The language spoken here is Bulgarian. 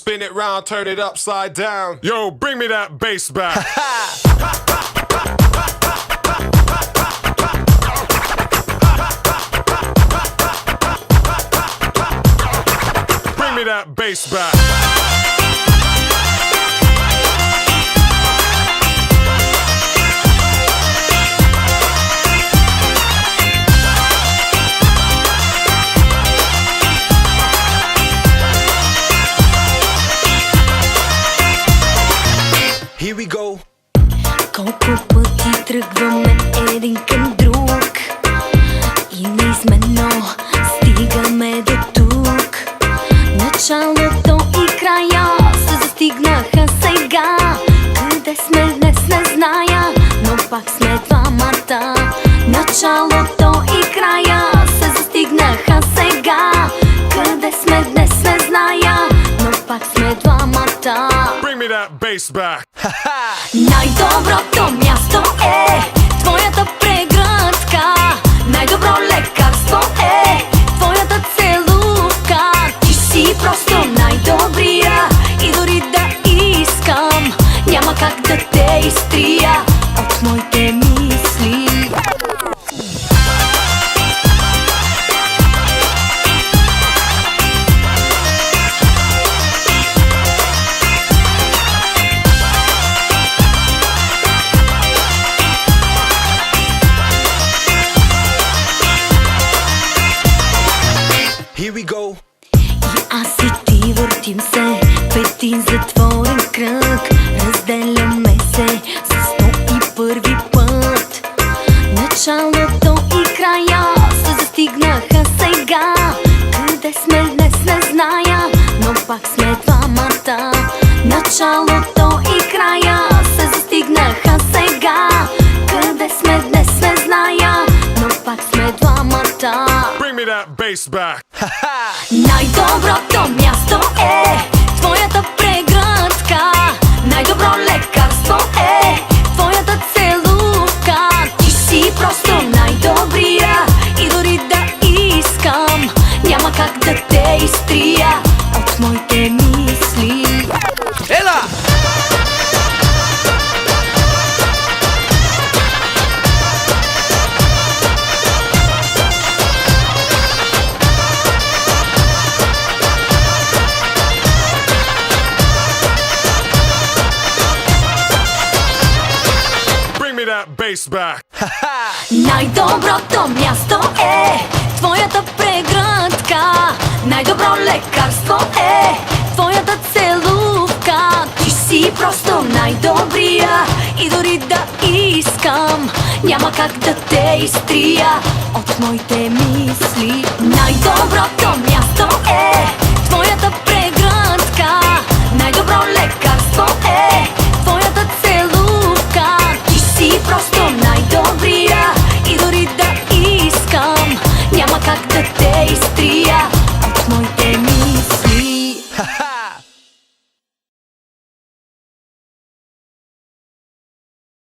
Spin it round, turn it upside down. Yo, bring me that bass back. Bring me that bass back. Here we go. Колко пъти тръгваме един към друг и неизменно стигаме до тук. Началото и края се застигнаха сега. Къде сме днес не зная, но пак сме двамата. Началото и края се застигнаха сега. Къде сме днес не зная, но пак сме двамата. Bring me that bass back. Най-доброто място е твоята прегръдка. Най-добро лекарство е твоята целувка. Ти си просто най-добрия и дори да искам, няма как да те изтрия от моите мисли. Here we go. И аз и ти въртим се в един затворен кръг. Разделяме се с 101 път. Началото и края се застигнаха сега. Къде сме днес не зная, но пак сме двамата. Началото и края се застигнаха сега. Къде сме днес не зная, но пак сме двамата. Bring me that bass back. Най-доброто място е твоята прегръдка. Най-добро лекарство е твоята целувка. Ти си просто най-добрия и дори да искам, няма как да те изтрия от моите мисли. Ела! That bass back. Най-доброто място е твоята прегръдка. Най-добро лекарство е твоята целувка. Ти си просто най-добрия и дори да искам, няма как да те изтрия от моите мисли. Най-доброто място е твоята прегръдка. Най-добро лекарство е твоята целувка. Ти си просто най-добрия и дори да искам, няма как да те изтрия